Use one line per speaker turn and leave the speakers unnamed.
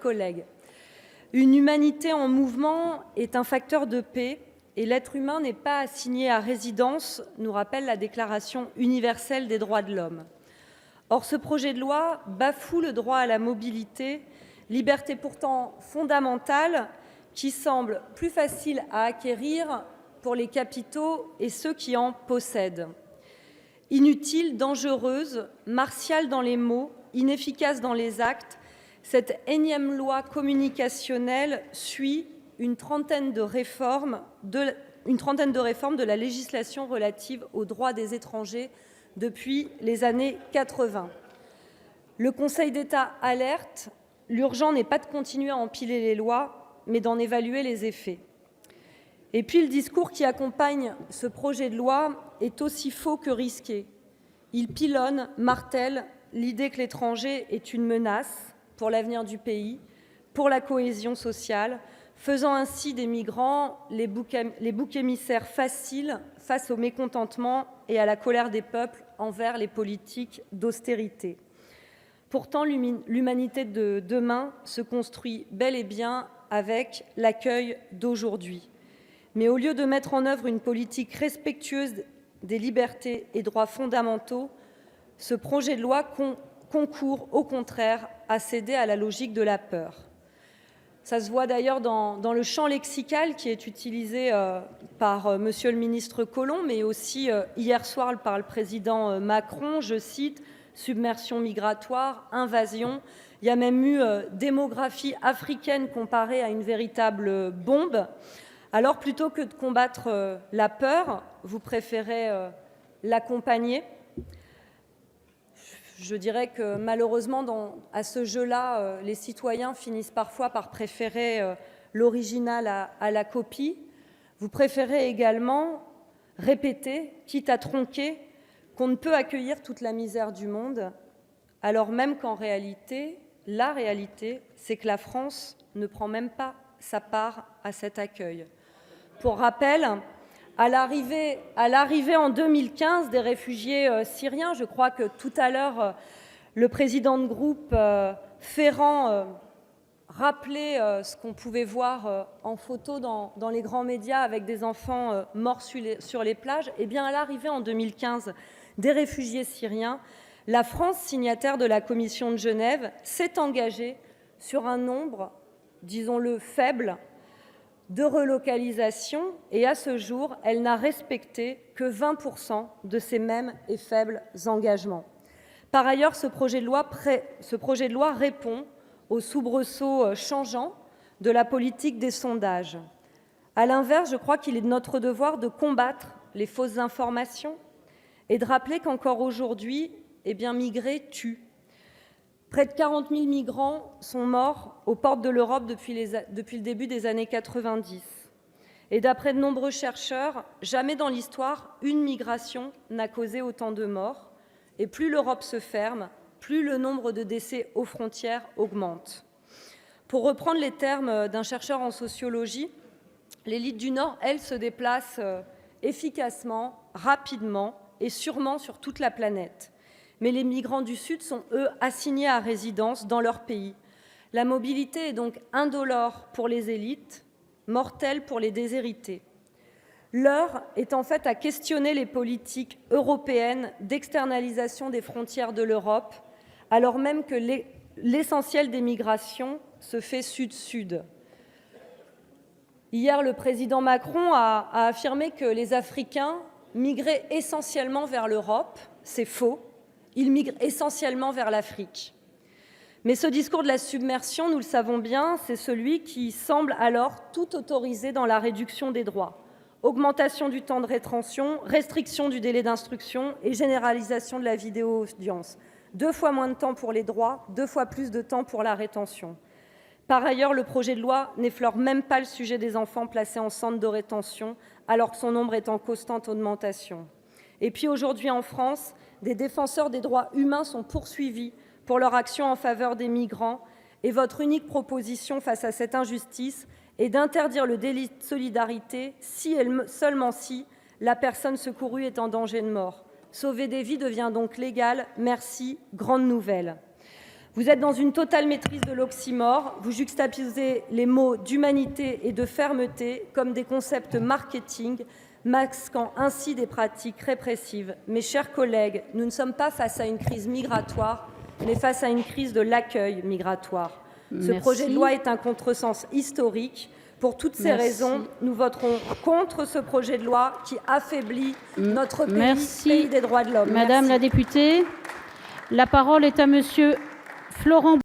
collègues, une humanité en mouvement est un facteur de paix et l'être humain n'est pas assigné à résidence, nous rappelle la Déclaration universelle des droits de l'homme. Or, ce projet de loi bafoue le droit à la mobilité, liberté pourtant fondamentale qui semble plus facile à acquérir pour les capitaux et ceux qui en possèdent. Inutile, dangereuse, martiale dans les mots, inefficace dans les actes, cette énième loi communicationnelle suit une trentaine de réformes de la législation relative aux droits des étrangers depuis les années 80. Le Conseil d'État alerte, l'urgent n'est pas de continuer à empiler les lois, mais d'en évaluer les effets. Et puis le discours qui accompagne ce projet de loi est aussi faux que risqué. Il pilonne, martèle l'idée que l'étranger est une menace pour l'avenir du pays, pour la cohésion sociale, faisant ainsi des migrants les boucs émissaires faciles face au mécontentement et à la colère des peuples envers les politiques d'austérité. Pourtant, l'humanité de demain se construit bel et bien avec l'accueil d'aujourd'hui. Mais au lieu de mettre en œuvre une politique respectueuse des libertés et droits fondamentaux, ce projet de loi concourt au contraire à céder à la logique de la peur. Ça se voit d'ailleurs dans le champ lexical qui est utilisé par Monsieur le ministre Collomb, mais aussi hier soir par le président Macron, je cite, « submersion migratoire, invasion ». Il y a même eu démographie africaine comparée à une véritable bombe. Alors, plutôt que de combattre la peur, vous préférez l'accompagner. Je dirais que malheureusement, à ce jeu-là, les citoyens finissent parfois par préférer l'original à la copie. Vous préférez également répéter, quitte à tronquer, qu'on ne peut accueillir toute la misère du monde, alors même qu'en réalité, la réalité, c'est que la France ne prend même pas sa part à cet accueil. Pour rappel, à l'arrivée en 2015 des réfugiés syriens, je crois que tout à l'heure, le président de groupe Ferrand rappelait ce qu'on pouvait voir en photo dans les grands médias avec des enfants morts sur les plages. Eh bien, à l'arrivée en 2015 des réfugiés syriens, la France, signataire de la Commission de Genève, s'est engagée sur un nombre, disons-le, faible de relocalisation et à ce jour, elle n'a respecté que 20% de ces mêmes et faibles engagements. Par ailleurs, ce projet de loi répond aux soubresauts changeants de la politique des sondages. À l'inverse, je crois qu'il est de notre devoir de combattre les fausses informations et de rappeler qu'encore aujourd'hui, migrer tue. Près de 40 000 migrants sont morts aux portes de l'Europe depuis le début des années 90. Et d'après de nombreux chercheurs, jamais dans l'histoire, une migration n'a causé autant de morts. Et plus l'Europe se ferme, plus le nombre de décès aux frontières augmente. Pour reprendre les termes d'un chercheur en sociologie, l'élite du Nord, elle, se déplace efficacement, rapidement et sûrement sur toute la planète. Mais les migrants du Sud sont, eux, assignés à résidence dans leur pays. La mobilité est donc indolore pour les élites, mortelle pour les déshérités. L'heure est en fait à questionner les politiques européennes d'externalisation des frontières de l'Europe, alors même que l'essentiel des migrations se fait sud-sud. Hier, le président Macron a affirmé que les Africains migraient essentiellement vers l'Europe. C'est faux. Ils migrent essentiellement vers l'Afrique. Mais ce discours de la submersion, nous le savons bien, c'est celui qui semble alors tout autoriser dans la réduction des droits. Augmentation du temps de rétention, restriction du délai d'instruction et généralisation de la vidéo-audience. 2 fois moins de temps pour les droits, 2 fois plus de temps pour la rétention. Par ailleurs, le projet de loi n'effleure même pas le sujet des enfants placés en centre de rétention, alors que son nombre est en constante augmentation. Et puis aujourd'hui en France, des défenseurs des droits humains sont poursuivis pour leur action en faveur des migrants et votre unique proposition face à cette injustice est d'interdire le délit de solidarité si et seulement si la personne secourue est en danger de mort. Sauver des vies devient donc légal. Merci, grande nouvelle. Vous êtes dans une totale maîtrise de l'oxymore. Vous juxtaposez les mots d'humanité et de fermeté comme des concepts marketing, masquant ainsi des pratiques répressives. Mes chers collègues, nous ne sommes pas face à une crise migratoire, mais face à une crise de l'accueil migratoire. Ce projet de loi est un contresens historique. Pour toutes ces raisons, nous voterons contre ce projet de loi qui affaiblit notre pays des droits de l'homme.
Madame la députée, la parole est à monsieur Florent